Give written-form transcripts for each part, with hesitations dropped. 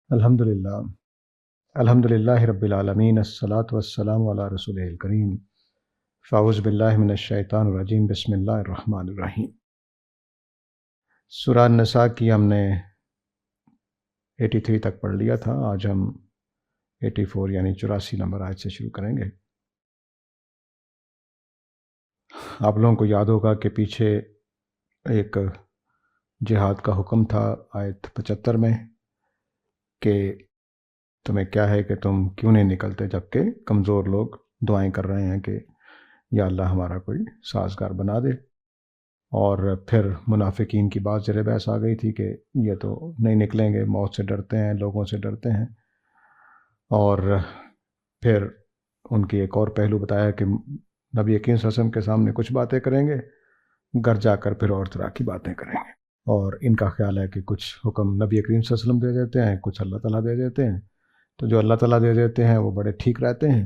الحمد للہ رب العالمین الصلاۃ والسلام علی رسول الکریم فاعوذ باللہ من الشیطان الرجیم بسم اللہ الرحمن الرحیم۔ سورہ النساء کی ہم نے 83 تک پڑھ لیا تھا۔ آج ہم 84 یعنی 84 نمبر آیت سے شروع کریں گے۔ آپ لوگوں کو یاد ہوگا کہ پیچھے ایک جہاد کا حکم تھا آیت 75 میں کہ تمہیں کیا ہے کہ تم کیوں نہیں نکلتے جبکہ کمزور لوگ دعائیں کر رہے ہیں کہ یا اللہ ہمارا کوئی سازگار بنا دے۔ اور پھر منافقین کی بات زیر بحث آ گئی تھی کہ یہ تو نہیں نکلیں گے، موت سے ڈرتے ہیں، لوگوں سے ڈرتے ہیں۔ اور پھر ان کی ایک اور پہلو بتایا کہ نبی کریم صلی اللہ علیہ وسلم کے سامنے کچھ باتیں کریں گے، گھر جا کر پھر اور طرح کی باتیں کریں گے۔ اور ان کا خیال ہے کہ کچھ حکم نبی کریم صلی اللہ علیہ وسلم دے دیتے ہیں، کچھ اللہ تعالیٰ دے دیتے ہیں، تو جو اللہ تعالیٰ دے دیتے ہیں وہ بڑے ٹھیک رہتے ہیں،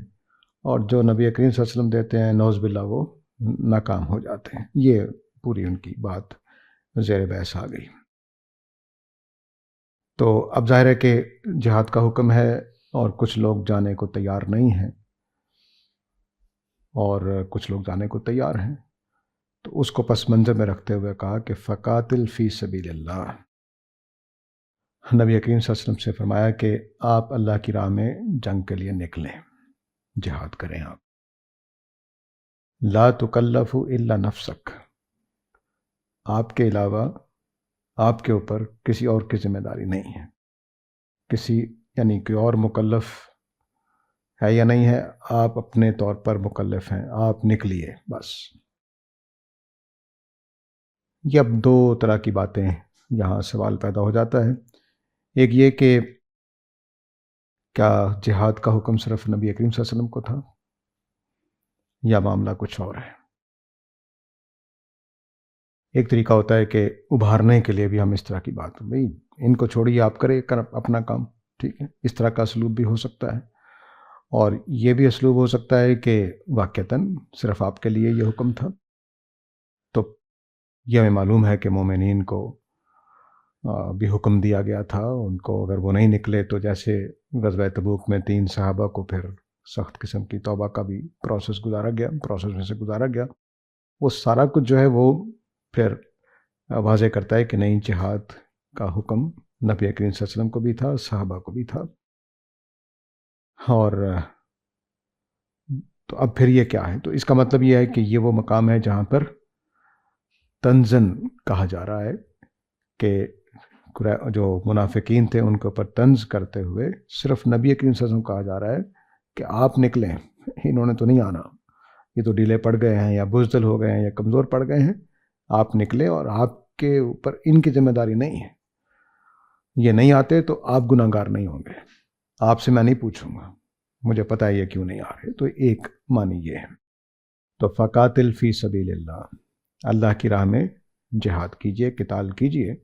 اور جو نبی کریم صلی اللہ علیہ وسلم دیتے ہیں نعوذ باللہ وہ ناکام ہو جاتے ہیں۔ یہ پوری ان کی بات زیر بحث آ گئی۔ تو اب ظاہر ہے کہ جہاد کا حکم ہے اور کچھ لوگ جانے کو تیار نہیں ہیں اور کچھ لوگ جانے کو تیار ہیں، تو اس کو پس منظر میں رکھتے ہوئے کہا کہ فقاتل فی سبیل اللہ۔ نبی کریم صلی اللہ علیہ وسلم سے فرمایا کہ آپ اللہ کی راہ میں جنگ کے لیے نکلیں، جہاد کریں آپ۔ لا تکلف الا نفسک، آپ کے علاوہ آپ کے اوپر کسی اور کی ذمہ داری نہیں ہے، کسی یعنی کوئی اور مکلف ہے یا نہیں ہے، آپ اپنے طور پر مکلف ہیں، آپ نکلیے بس۔ یہ اب دو طرح کی باتیں یہاں سوال پیدا ہو جاتا ہے۔ ایک یہ کہ کیا جہاد کا حکم صرف نبی کریم صلی اللہ علیہ وسلم کو تھا یا معاملہ کچھ اور ہے؟ ایک طریقہ ہوتا ہے کہ ابھارنے کے لیے بھی ہم اس طرح کی بات، بھئی ان کو چھوڑیے، آپ کریں اپنا کام، ٹھیک ہے، اس طرح کا اسلوب بھی ہو سکتا ہے۔ اور یہ بھی اسلوب ہو سکتا ہے کہ واقعتاً صرف آپ کے لیے یہ حکم تھا۔ تو یہ ہمیں معلوم ہے کہ مومنین کو بھی حکم دیا گیا تھا، ان کو اگر وہ نہیں نکلے تو جیسے غزوہ تبوک میں 3 صحابہ کو پھر سخت قسم کی توبہ کا بھی پروسیس میں سے گزارا گیا۔ وہ سارا کچھ جو ہے وہ پھر واضح کرتا ہے کہ نہیں، جہاد کا حکم نبی کریم صلی اللہ علیہ وسلم کو بھی تھا، صحابہ کو بھی تھا۔ اور تو اب پھر یہ کیا ہے؟ تو اس کا مطلب یہ ہے کہ یہ وہ مقام ہے جہاں پر تنزن کہا جا رہا ہے کہ جو منافقین تھے ان کے اوپر طنز کرتے ہوئے صرف نبی کریم صلی اللہ علیہ وسلم کہا جا رہا ہے کہ آپ نکلیں، انہوں نے تو نہیں آنا، یہ تو ڈھیلے پڑ گئے ہیں یا بزدل ہو گئے ہیں یا کمزور پڑ گئے ہیں، آپ نکلیں، اور آپ کے اوپر ان کی ذمہ داری نہیں ہے، یہ نہیں آتے تو آپ گناہ گار نہیں ہوں گے، آپ سے میں نہیں پوچھوں گا، مجھے پتہ ہے یہ کیوں نہیں آ رہے۔ تو ایک معنی یہ ہے۔ تو فقاتل فی سبیل اللہ، اللہ کی راہ میں جہاد کیجئے، قتال کیجئے۔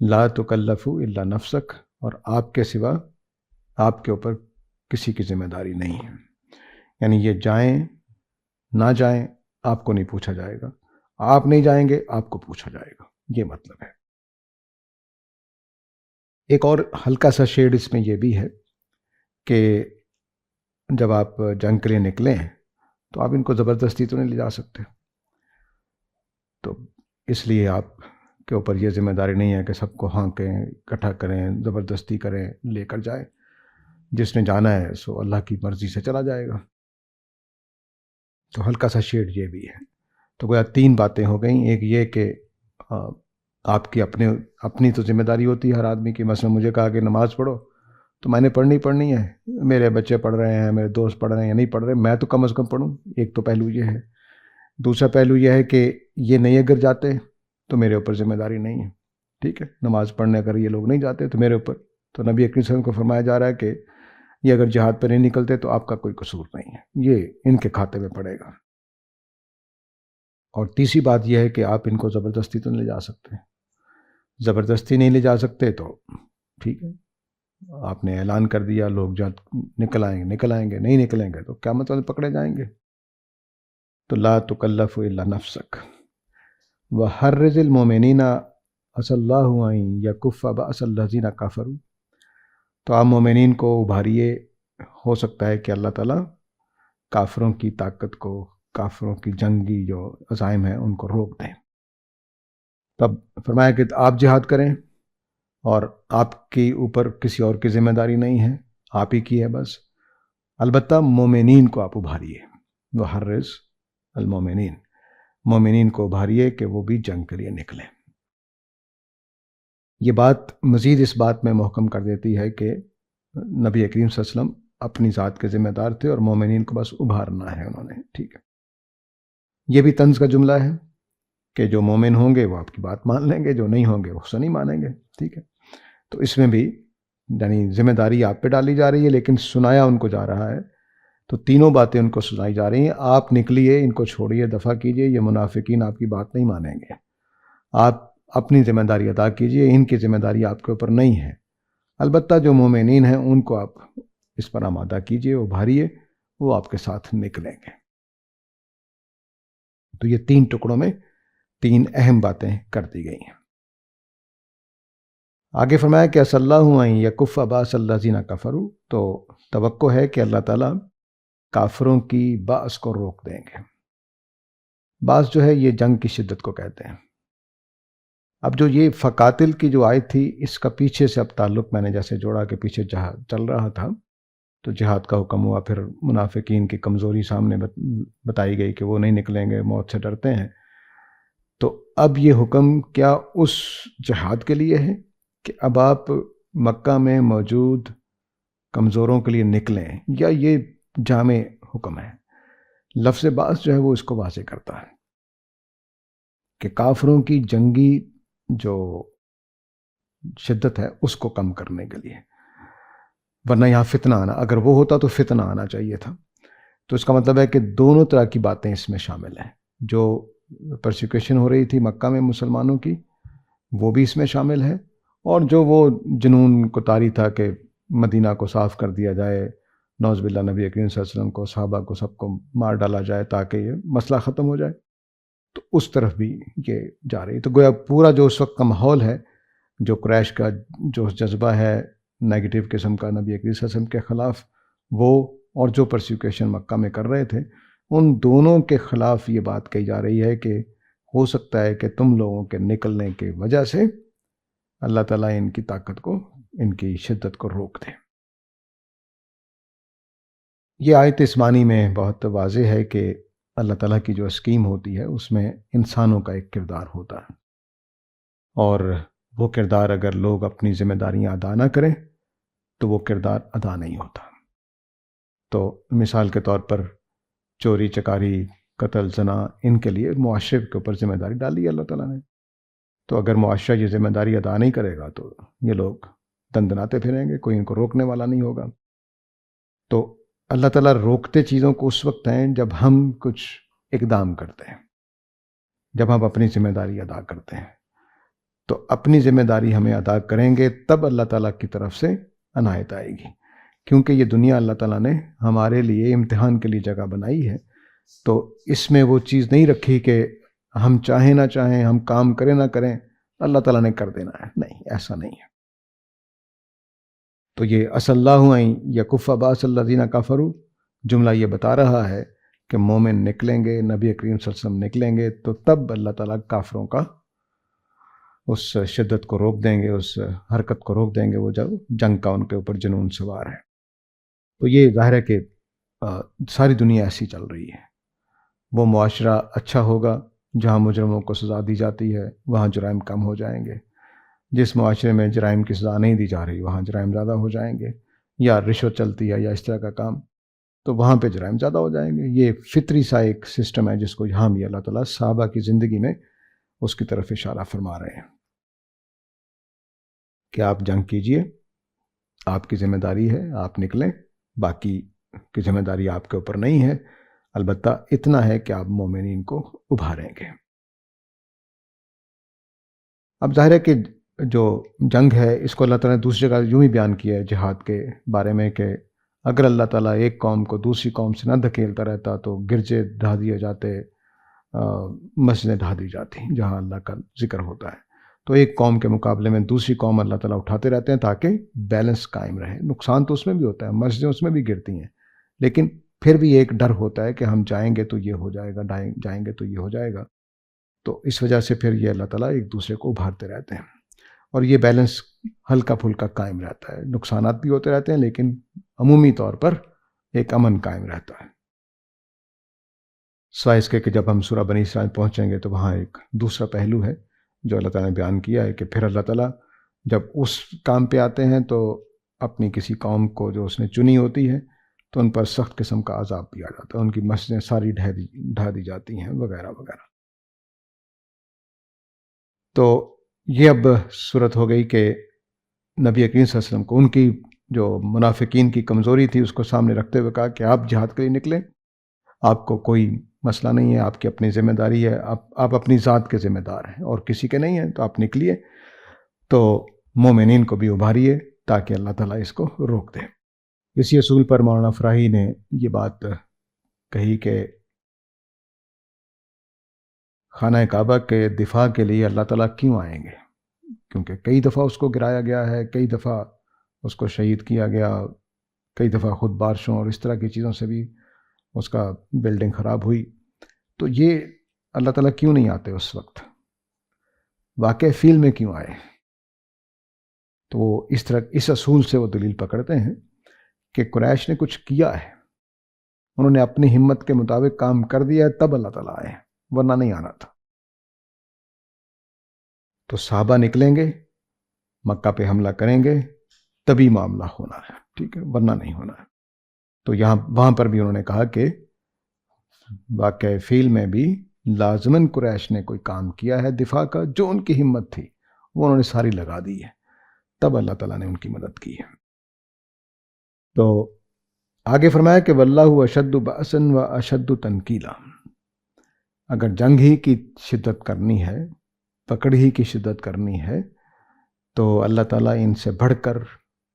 لا تکلف الا نفسک، اور آپ کے سوا آپ کے اوپر کسی کی ذمہ داری نہیں ہے، یعنی یہ جائیں نہ جائیں آپ کو نہیں پوچھا جائے گا، آپ نہیں جائیں گے آپ کو پوچھا جائے گا، یہ مطلب ہے۔ ایک اور ہلکا سا شیڈ اس میں یہ بھی ہے کہ جب آپ جنگ کے لیے نکلیں تو آپ ان کو زبردستی تو نہیں لے جا سکتے، تو اس لیے آپ کے اوپر یہ ذمہ داری نہیں ہے کہ سب کو ہانکیں، اکٹھا کریں، زبردستی کریں، لے کر جائیں۔ جس نے جانا ہے سو اللہ کی مرضی سے چلا جائے گا۔ تو ہلکا سا شیڈ یہ بھی ہے۔ تو گویا 3 باتیں ہو گئیں۔ ایک یہ کہ آپ کی اپنی تو ذمہ داری ہوتی ہے ہر آدمی کی، مثلا مجھے کہا کہ نماز پڑھو تو میں نے پڑھنی ہے، میرے بچے پڑھ رہے ہیں، میرے دوست پڑھ رہے ہیں یا نہیں پڑھ رہے، میں تو کم از کم پڑھوں۔ ایک تو پہلو یہ ہے۔ دوسرا پہلو یہ ہے کہ یہ نہیں اگر جاتے تو میرے اوپر ذمہ داری نہیں ہے، ٹھیک ہے، نماز پڑھنے اگر یہ لوگ نہیں جاتے تو میرے اوپر، تو نبی اکرم صلی اللہ علیہ وسلم کو فرمایا جا رہا ہے کہ یہ اگر جہاد پہ نہیں نکلتے تو آپ کا کوئی قصور نہیں ہے، یہ ان کے کھاتے میں پڑے گا۔ اور تیسری بات یہ ہے کہ آپ ان کو زبردستی تو نہیں لے جا سکتے، زبردستی نہیں لے جا سکتے تو ٹھیک ہے، آپ نے اعلان کر دیا، لوگ جب نکل آئیں گے، نہیں نکلیں گے تو کیا مطلب پکڑے جائیں گے۔ تو لا تکلف الا نفسک وحرض المؤمنین عسى الله ان يكف بأس الذين كفروا، تو آپ مومنین کو ابھاریے، ہو سکتا ہے کہ اللہ تعالیٰ کافروں کی طاقت کو، کافروں کی جنگی جو عزائم ہیں ان کو روک دیں۔ تب فرمایا کہ آپ جہاد کریں، اور آپ کے اوپر کسی اور کی ذمہ داری نہیں ہے، آپ ہی کی ہے بس۔ البتہ مومنین کو آپ ابھاریے، وحرز المومنین، مومنین کو ابھاریے کہ وہ بھی جنگ کے لیے نکلیں۔ یہ بات مزید اس بات میں محکم کر دیتی ہے کہ نبی کریم صلی اللہ علیہ وسلم اپنی ذات کے ذمہ دار تھے اور مومنین کو بس ابھارنا ہے انہوں نے، ٹھیک ہے۔ یہ بھی طنز کا جملہ ہے کہ جو مومن ہوں گے وہ آپ کی بات مان لیں گے، جو نہیں ہوں گے وہ اسے نہیں مانیں گے، ٹھیک ہے۔ تو اس میں بھی یعنی ذمہ داری آپ پہ ڈالی جا رہی ہے، لیکن سنایا ان کو جا رہا ہے۔ تو تینوں باتیں ان کو سنائی جا رہی ہیں، آپ نکلیے، ان کو چھوڑیے، دفع کیجیے، یہ منافقین آپ کی بات نہیں مانیں گے، آپ اپنی ذمہ داری ادا کیجیے، ان کی ذمہ داری آپ کے اوپر نہیں ہے۔ البتہ جو مومنین ہیں ان کو آپ اس پر آمادہ کیجیے، ابھاریے، وہ آپ کے ساتھ نکلیں گے۔ تو یہ 3 ٹکڑوں میں 3 اہم باتیں کر دی گئی ہیں۔ آگے فرمایا کہ اصلی اللہ یکف باس الذین کفروا، تو توقع ہے کہ اللہ تعالیٰ کافروں کی باس کو روک دیں گے۔ باس جو ہے یہ جنگ کی شدت کو کہتے ہیں۔ اب جو یہ فقاتل کی جو آیت تھی، اس کا پیچھے سے اب تعلق میں نے جیسے جوڑا کہ پیچھے جہاد چل رہا تھا تو جہاد کا حکم ہوا، پھر منافقین کی کمزوری سامنے بتائی گئی کہ وہ نہیں نکلیں گے، موت سے ڈرتے ہیں۔ تو اب یہ حکم کیا اس جہاد کے لیے ہے کہ اب آپ مکہ میں موجود کمزوروں کے لیے نکلیں، یا یہ جامع حکم ہے؟ لفظ باس جو ہے وہ اس کو واضح کرتا ہے کہ کافروں کی جنگی جو شدت ہے اس کو کم کرنے کے لیے، ورنہ یہاں فتنہ آنا، اگر وہ ہوتا تو فتنہ آنا چاہیے تھا۔ تو اس کا مطلب ہے کہ دونوں طرح کی باتیں اس میں شامل ہیں، جو پرسیکیوشن ہو رہی تھی مکہ میں مسلمانوں کی وہ بھی اس میں شامل ہے، اور جو وہ جنون کو طاری تھا کہ مدینہ کو صاف کر دیا جائے، نعوذ باللہ نبی کریم صلی اللہ علیہ وسلم کو، صحابہ کو، سب کو مار ڈالا جائے تاکہ یہ مسئلہ ختم ہو جائے، تو اس طرف بھی یہ جا رہی ہے۔ تو گویا پورا جو اس وقت کا ماحول ہے، جو قریش کا جو جذبہ ہے نیگیٹو قسم کا نبی کریم صلی اللہ علیہ وسلم کے خلاف، وہ اور جو پرسیکیوشن مکہ میں کر رہے تھے، ان دونوں کے خلاف یہ بات کہی جا رہی ہے کہ ہو سکتا ہے کہ تم لوگوں کے نکلنے کی وجہ سے اللہ تعالیٰ ان کی طاقت کو، ان کی شدت کو روک دے۔ یہ آیت اس معنی میں بہت واضح ہے کہ اللہ تعالیٰ کی جو اسکیم ہوتی ہے اس میں انسانوں کا ایک کردار ہوتا ہے، اور وہ کردار اگر لوگ اپنی ذمہ داریاں ادا نہ کریں تو وہ کردار ادا نہیں ہوتا۔ تو مثال کے طور پر چوری چکاری، قتل، زنا، ان کے لیے معاشرے کے اوپر ذمہ داری ڈالی ہے اللہ تعالیٰ نے۔ تو اگر معاشرہ یہ ذمہ داری ادا نہیں کرے گا تو یہ لوگ دندناتے پھریں گے، کوئی ان کو روکنے والا نہیں ہوگا۔ تو اللہ تعالیٰ روکتے چیزوں کو اس وقت ہیں جب ہم کچھ اقدام کرتے ہیں، جب ہم اپنی ذمہ داری ادا کرتے ہیں۔ تو اپنی ذمہ داری ہمیں ادا کریں گے تب اللہ تعالیٰ کی طرف سے عنایت آئے گی، کیونکہ یہ دنیا اللہ تعالیٰ نے ہمارے لیے امتحان کے لیے جگہ بنائی ہے۔ تو اس میں وہ چیز نہیں رکھی کہ ہم چاہیں نہ چاہیں، ہم کام کریں نہ کریں اللہ تعالیٰ نے کر دینا ہے، نہیں، ایسا نہیں ہے۔ تو یہ اصلی اللہ یکف باس الذین کفروا جملہ یہ بتا رہا ہے کہ مومن نکلیں گے، نبی کریم صلی اللہ علیہ وسلم نکلیں گے، تو تب اللہ تعالیٰ کافروں کا اس شدت کو روک دیں گے، اس حرکت کو روک دیں گے، وہ جب جنگ کا ان کے اوپر جنون سوار ہے۔ تو یہ ظاہر ہے کہ ساری دنیا ایسی چل رہی ہے۔ وہ معاشرہ اچھا ہوگا جہاں مجرموں کو سزا دی جاتی ہے، وہاں جرائم کم ہو جائیں گے۔ جس معاشرے میں جرائم کی سزا نہیں دی جا رہی وہاں جرائم زیادہ ہو جائیں گے، یا رشوت چلتی ہے یا اس طرح کا کام، تو وہاں پہ جرائم زیادہ ہو جائیں گے۔ یہ فطری سا ایک سسٹم ہے جس کو یہاں بھی اللہ تعالیٰ صحابہ کی زندگی میں اس کی طرف اشارہ فرما رہے ہیں کہ آپ جنگ کیجئے، آپ کی ذمہ داری ہے، آپ نکلیں، باقی کی ذمہ داری آپ کے اوپر نہیں ہے، البتہ اتنا ہے کہ آپ مومنین کو ابھاریں گے۔ اب ظاہر ہے کہ جو جنگ ہے اس کو اللہ تعالیٰ نے دوسری جگہ یوں ہی بیان کیا ہے جہاد کے بارے میں کہ اگر اللہ تعالیٰ ایک قوم کو دوسری قوم سے نہ دھکیلتا رہتا تو گرجے ڈھا دیے جاتے، مسجدیں ڈھا دی جاتی جہاں اللہ کا ذکر ہوتا ہے۔ تو ایک قوم کے مقابلے میں دوسری قوم اللہ تعالیٰ اٹھاتے رہتے ہیں تاکہ بیلنس قائم رہے. نقصان تو اس میں بھی ہوتا ہے، مسجدیں اس میں بھی گرتی ہیں، لیکن پھر بھی ایک ڈر ہوتا ہے کہ ہم جائیں گے تو یہ ہو جائے گا، جائیں گے تو یہ ہو جائے گا. تو اس وجہ سے پھر یہ اللہ تعالیٰ ایک دوسرے کو ابھارتے رہتے ہیں، اور یہ بیلنس ہلکا پھلکا قائم رہتا ہے. نقصانات بھی ہوتے رہتے ہیں لیکن عمومی طور پر ایک امن قائم رہتا ہے. سوائے اس کے کہ جب ہم سورہ بنی اسرائیل پہنچیں گے تو وہاں ایک دوسرا پہلو ہے جو اللہ تعالیٰ نے بیان کیا ہے کہ پھر اللہ تعالیٰ جب اس کام پہ آتے ہیں تو اپنی کسی قوم کو جو اس نے چنی ہوتی ہے تو ان پر سخت قسم کا عذاب بھی آ جاتا ہے، ان کی مسجدیں ساری ڈھا دی جاتی ہیں وغیرہ وغیرہ. تو یہ اب صورت ہو گئی کہ نبی کریم صلی اللہ علیہ وسلم کو ان کی جو منافقین کی کمزوری تھی اس کو سامنے رکھتے ہوئے کہا کہ آپ جہاد کے لیے نکلیں، آپ کو کوئی مسئلہ نہیں ہے، آپ کی اپنی ذمہ داری ہے، آپ اپنی ذات کے ذمہ دار ہیں اور کسی کے نہیں ہیں، تو آپ نکلیے. تو مومنین کو بھی ابھاریے تاکہ اللہ تعالیٰ اس کو روک دے. اسی اصول پر مولانا فراہی نے یہ بات کہی کہ خانہ کعبہ کے دفاع کے لیے اللہ تعالیٰ کیوں آئیں گے، کیونکہ کئی دفعہ اس کو گرایا گیا ہے، کئی دفعہ اس کو شہید کیا گیا، کئی دفعہ خود بارشوں اور اس طرح کی چیزوں سے بھی اس کا بلڈنگ خراب ہوئی. تو یہ اللہ تعالیٰ کیوں نہیں آتے اس وقت، واقع فیل میں کیوں آئے؟ تو وہ اس طرح اس اصول سے وہ دلیل پکڑتے ہیں کہ قریش نے کچھ کیا ہے، انہوں نے اپنی ہمت کے مطابق کام کر دیا ہے، تب اللہ تعالیٰ آئے، ورنہ نہیں آنا تھا. تو صحابہ نکلیں گے، مکہ پہ حملہ کریں گے، تبھی معاملہ ہونا ہے، ٹھیک ہے، ورنہ نہیں ہونا ہے. تو وہاں پر بھی انہوں نے کہا کہ واقع فیل میں بھی لازماً قریش نے کوئی کام کیا ہے دفاع کا، جو ان کی ہمت تھی وہ انہوں نے ساری لگا دی ہے، تب اللہ تعالیٰ نے ان کی مدد کی ہے. تو آگے فرمایا کہ واللہ اشد بأسا و اشد تنکیلا، اگر جنگ ہی کی شدت کرنی ہے، پکڑ ہی کی شدت کرنی ہے، تو اللہ تعالیٰ ان سے بڑھ کر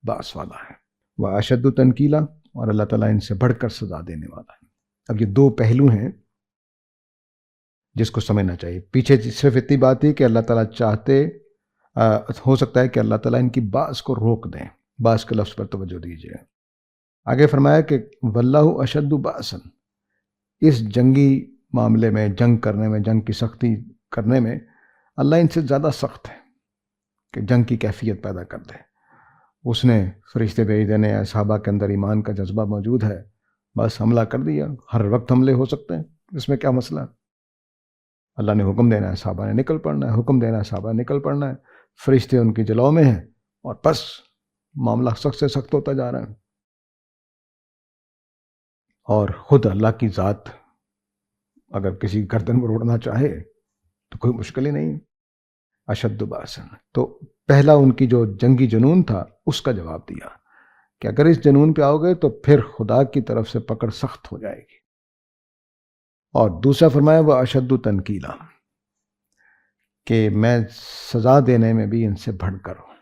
باس والا ہے، و اشد تنکیلا، اور اللہ تعالیٰ ان سے بڑھ کر سزا دینے والا ہے. اب یہ دو پہلو ہیں جس کو سمجھنا چاہیے. پیچھے صرف اتنی بات تھی کہ اللہ تعالیٰ چاہتے ہو سکتا ہے کہ اللہ تعالیٰ ان کی باس کو روک دیں، باس کے لفظ پر توجہ دیجیے. آگے فرمایا کہ واللہ اشد بأسا، اس جنگی معاملے میں، جنگ کرنے میں، جنگ کی سختی کرنے میں اللہ ان سے زیادہ سخت ہے کہ جنگ کی کیفیت پیدا کر دے. اس نے فرشتے بھیج دینے، صحابہ کے اندر ایمان کا جذبہ موجود ہے، بس حملہ کر دیا، ہر وقت حملے ہو سکتے ہیں، اس میں کیا مسئلہ؟ اللہ نے حکم دینا ہے، صحابہ نے نکل پڑنا ہے، حکم دینا ہے، صحابہ نے نکل پڑنا ہے، فرشتے ان کی جلو میں ہیں، اور بس معاملہ سخت سے سخت ہوتا جا رہا ہے. اور خود اللہ کی ذات اگر کسی گردن پر اڑنا چاہے تو کوئی مشکل ہی نہیں. اشد باسن، تو پہلا ان کی جو جنگی جنون تھا اس کا جواب دیا کہ اگر اس جنون پہ آؤ گے تو پھر خدا کی طرف سے پکڑ سخت ہو جائے گی. اور دوسرا فرمایا وہ اشد تنکیلا، کہ میں سزا دینے میں بھی ان سے بڑھ کر ہوں.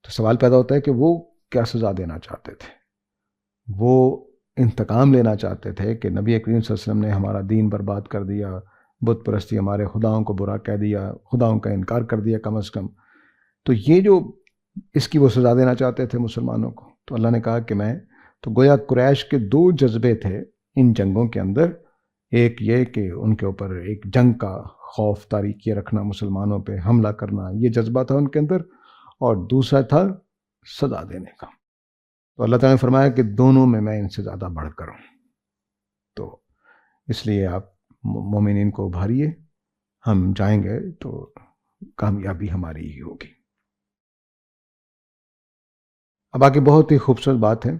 تو سوال پیدا ہوتا ہے کہ وہ کیا سزا دینا چاہتے تھے؟ وہ انتقام لینا چاہتے تھے کہ نبی کریم صلی اللہ علیہ وسلم نے ہمارا دین برباد کر دیا، بت پرستی، ہمارے خداؤں کو برا کہہ دیا، خداؤں کا انکار کر دیا کم از کم. تو یہ جو اس کی وہ سزا دینا چاہتے تھے مسلمانوں کو. تو اللہ نے کہا کہ میں تو گویا قریش کے دو جذبے تھے ان جنگوں کے اندر. ایک یہ کہ ان کے اوپر ایک جنگ کا خوف طاری کیے رکھنا، مسلمانوں پہ حملہ کرنا، یہ جذبہ تھا ان کے اندر، اور دوسرا تھا سزا دینے کا. تو اللہ تعالیٰ نے فرمایا کہ دونوں میں ان سے زیادہ بڑھ کر ہوں. تو اس لیے آپ مومنین کو ابھاریے، ہم جائیں گے تو کامیابی ہماری ہی ہوگی. اب آگے بہت ہی خوبصورت بات ہے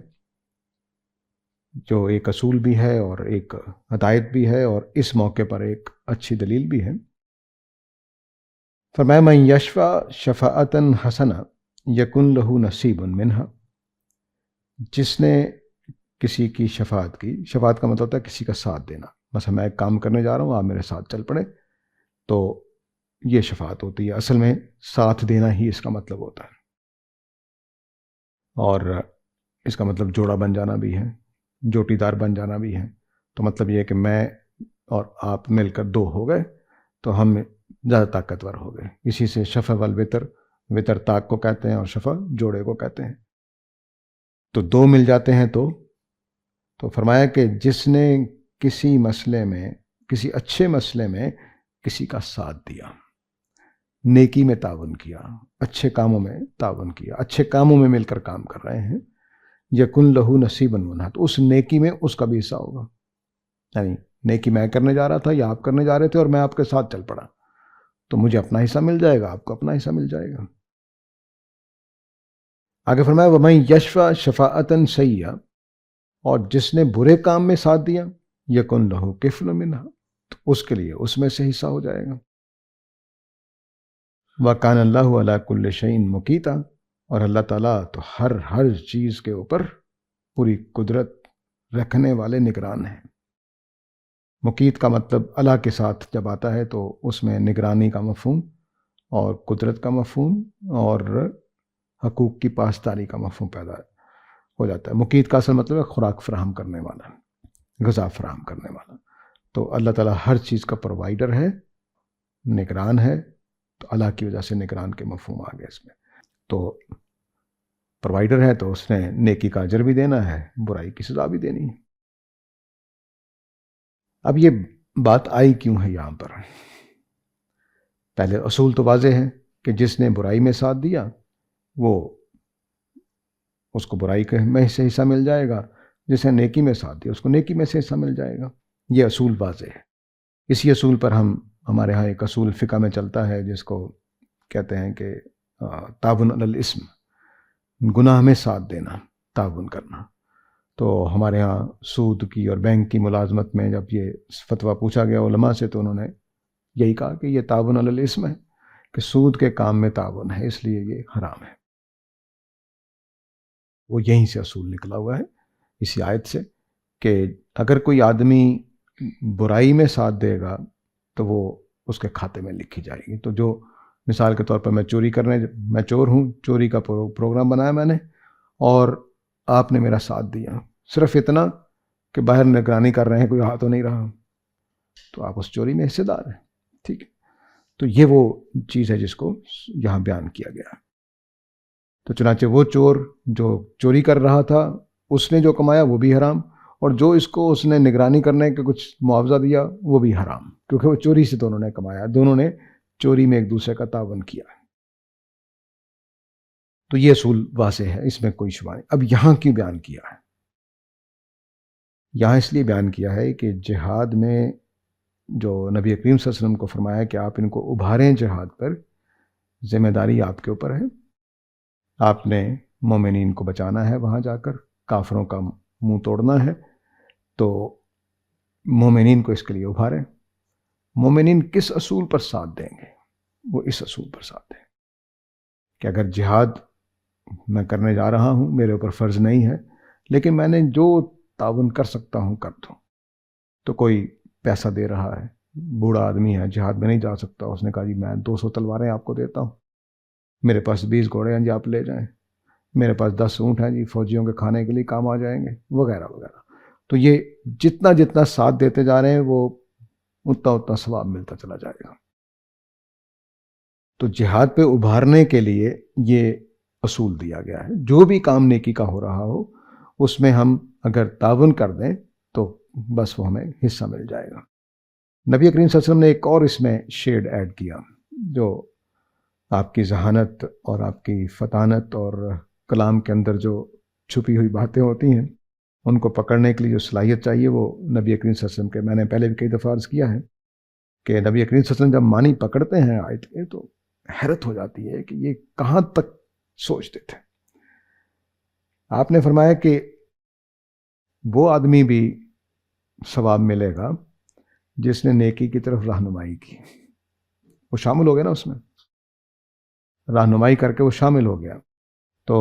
جو ایک اصول بھی ہے اور ایک ہدایت بھی ہے، اور اس موقع پر ایک اچھی دلیل بھی ہے. فرمایا من یشفع شفاعتا حسنہ یکن لہ نصیب منہا، جس نے کسی کی شفاعت کی، شفاعت کا مطلب ہوتا ہے کسی کا ساتھ دینا. مثلا میں ایک کام کرنے جا رہا ہوں، آپ میرے ساتھ چل پڑے، تو یہ شفاعت ہوتی ہے. اصل میں ساتھ دینا ہی اس کا مطلب ہوتا ہے، اور اس کا مطلب جوڑا بن جانا بھی ہے، جوٹی دار بن جانا بھی ہے. تو مطلب یہ ہے کہ میں اور آپ مل کر دو ہو گئے، تو ہم زیادہ طاقتور ہو گئے. اسی سے شفع والوتر، وطر طاق کو کہتے ہیں اور شفع جوڑے کو کہتے ہیں. تو دو مل جاتے ہیں تو فرمایا کہ جس نے کسی مسئلے میں، کسی اچھے مسئلے میں کسی کا ساتھ دیا، نیکی میں تعاون کیا، اچھے کاموں میں تعاون کیا، اچھے کاموں میں مل کر کام کر رہے ہیں، یکن لہو نصیبا منہا، تو اس نیکی میں اس کا بھی حصہ ہوگا. یعنی نیکی میں کرنے جا رہا تھا یا آپ کرنے جا رہے تھے اور میں آپ کے ساتھ چل پڑا، تو مجھے اپنا حصہ مل جائے گا، آپ کو اپنا حصہ مل جائے گا. آگے فرمایا وَمَن یشفع شفاعۃ سیئۃ، اور جس نے برے کام میں ساتھ دیا، یکن لہو کفل منہا، تو اس کے لیے اس میں سے حصہ ہو جائے گا. وَكَانَ اللَّهُ عَلَىٰ كُلِّ شَيْءٍ مُقِیتًا، اور اللہ تعالیٰ تو ہر چیز کے اوپر پوری قدرت رکھنے والے نگران ہیں. مقیت کا مطلب اللہ کے ساتھ جب آتا ہے تو اس میں نگرانی کا مفہوم اور قدرت کا مفہوم اور حقوق کی پاسداری کا مفہوم پیدا ہو جاتا ہے. مقیت کا اصل مطلب ہے خوراک فراہم کرنے والا، غذا فراہم کرنے والا. تو اللہ تعالیٰ ہر چیز کا پرووائڈر ہے، نگران ہے، تو اللہ کی وجہ سے نگران کے مفہوم آ گیا اس میں. تو پرووائڈر ہے تو اس نے نیکی کا اجر بھی دینا ہے، برائی کی سزا بھی دینی ہے. اب یہ بات آئی کیوں ہے یہاں پر؟ پہلے اصول تو واضح ہے کہ جس نے برائی میں ساتھ دیا وہ اس کو برائی میں سے حصہ مل جائے گا، جس نے نیکی میں ساتھ دیا اس کو نیکی میں سے حصہ مل جائے گا. یہ اصول واضح ہے. اسی اصول پر ہمارے ہاں ایک اصول فقہ میں چلتا ہے جس کو کہتے ہیں کہ تعاون علی الاسم، گناہ میں ساتھ دینا، تعاون کرنا. تو ہمارے ہاں سود کی اور بینک کی ملازمت میں جب یہ فتویٰ پوچھا گیا علماء سے تو انہوں نے یہی کہا کہ یہ تعاون علی الاسم ہے، کہ سود کے کام میں تعاون ہے، اس لیے یہ حرام ہے. وہ یہیں سے اصول نکلا ہوا ہے اسی آیت سے کہ اگر کوئی آدمی برائی میں ساتھ دے گا تو وہ اس کے کھاتے میں لکھی جائے گی. تو جو مثال کے طور پر میں چور ہوں، چوری کا پروگرام بنایا میں نے اور آپ نے میرا ساتھ دیا، صرف اتنا کہ باہر نگرانی کر رہے ہیں، کوئی ہاتھ تو نہیں رہا، تو آپ اس چوری میں حصے دار ہیں. ٹھیک ہے، تو یہ وہ چیز ہے جس کو یہاں بیان کیا گیا. تو چنانچہ وہ چور جو چوری کر رہا تھا اس نے جو کمایا وہ بھی حرام، اور جو اس نے نگرانی کرنے کا کچھ معاوضہ دیا وہ بھی حرام، کیونکہ وہ چوری سے دونوں نے کمایا، دونوں نے چوری میں ایک دوسرے کا تعاون کیا. تو یہ اصول واضح ہے، اس میں کوئی شبہ نہیں. اب یہاں کیوں بیان کیا ہے؟ یہاں اس لیے بیان کیا ہے کہ جہاد میں جو نبی کریم صلی اللہ علیہ وسلم کو فرمایا کہ آپ ان کو ابھاریں جہاد پر، ذمہ داری آپ کے اوپر ہے. آپ نے مومنین کو بچانا ہے، وہاں جا کر کافروں کا منہ توڑنا ہے. تو مومنین کو اس کے لیے ابھاریں. مومنین کس اصول پر ساتھ دیں گے؟ وہ اس اصول پر ساتھ دیں کہ اگر جہاد میں کرنے جا رہا ہوں، میرے اوپر فرض نہیں ہے، لیکن میں نے جو تعاون کر سکتا ہوں کر دوں. تو کوئی پیسہ دے رہا ہے، بوڑھا آدمی ہے، جہاد میں نہیں جا سکتا، اس نے کہا جی میں 200 تلواریں آپ کو دیتا ہوں، میرے پاس 20 گھوڑے ہیں جی آپ لے جائیں، میرے پاس 10 اونٹ ہیں جی فوجیوں کے کھانے کے لیے کام آ جائیں گے، وغیرہ وغیرہ. تو یہ جتنا ساتھ دیتے جا رہے ہیں وہ اتنا ثواب ملتا چلا جائے گا. تو جہاد پہ ابھارنے کے لیے یہ اصول دیا گیا ہے. جو بھی کام نیکی کا ہو رہا ہو اس میں ہم اگر تعاون کر دیں تو بس وہ ہمیں حصہ مل جائے گا. نبی کریم صلی اللہ علیہ وسلم نے ایک اور اس میں شیڈ ایڈ کیا جو آپ کی ذہانت اور آپ کی فطانت اور کلام کے اندر جو چھپی ہوئی باتیں ہوتی ہیں ان کو پکڑنے کے لیے جو صلاحیت چاہیے وہ نبی کریم صلی اللہ علیہ وسلم کے، میں نے پہلے بھی کئی دفعہ عرض کیا ہے کہ نبی کریم صلی اللہ علیہ وسلم جب معنی پکڑتے ہیں آیت کے تو حیرت ہو جاتی ہے کہ یہ کہاں تک سوچتے تھے. آپ نے فرمایا کہ وہ آدمی بھی ثواب ملے گا جس نے نیکی کی طرف رہنمائی کی. وہ شامل ہو گیا نا، اس میں رہنمائی کر کے وہ شامل ہو گیا. تو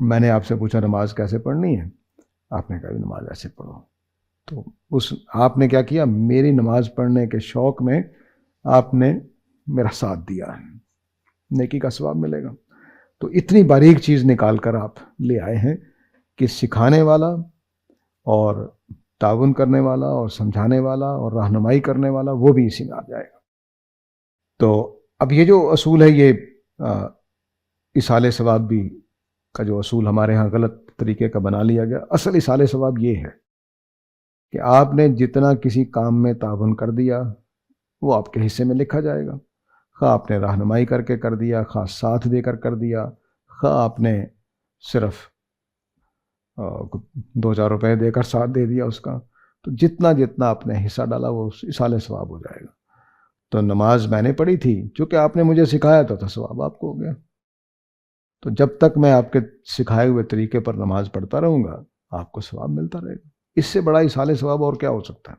میں نے آپ سے پوچھا نماز کیسے پڑھنی ہے، آپ نے کہا نماز ایسے پڑھو. تو آپ نے کیا کیا؟ میری نماز پڑھنے کے شوق میں آپ نے میرا ساتھ دیا ہے، نیکی کا ثواب ملے گا. تو اتنی باریک چیز نکال کر آپ لے آئے ہیں کہ سکھانے والا اور تعاون کرنے والا اور سمجھانے والا اور رہنمائی کرنے والا وہ بھی اسی میں آ جائے گا. تو اب یہ جو اصول ہے، یہ اصال ثواب بھی کا جو اصول ہمارے ہاں غلط طریقے کا بنا لیا گیا. اصل اصال ثواب یہ ہے کہ آپ نے جتنا کسی کام میں تعاون کر دیا وہ آپ کے حصے میں لکھا جائے گا. خواہ آپ نے رہنمائی کر کے کر دیا، خواہ ساتھ دے کر دیا، خواہ آپ نے صرف 2-4 روپے دے کر ساتھ دے دیا اس کا، تو جتنا جتنا آپ نے حصہ ڈالا وہ اصال ثواب ہو جائے گا. تو نماز میں نے پڑھی تھی، چونکہ آپ نے مجھے سکھایا تو ثواب آپ کو ہو گیا. تو جب تک میں آپ کے سکھائے ہوئے طریقے پر نماز پڑھتا رہوں گا آپ کو ثواب ملتا رہے گا. اس سے بڑا اصال ثواب اور کیا ہو سکتا ہے؟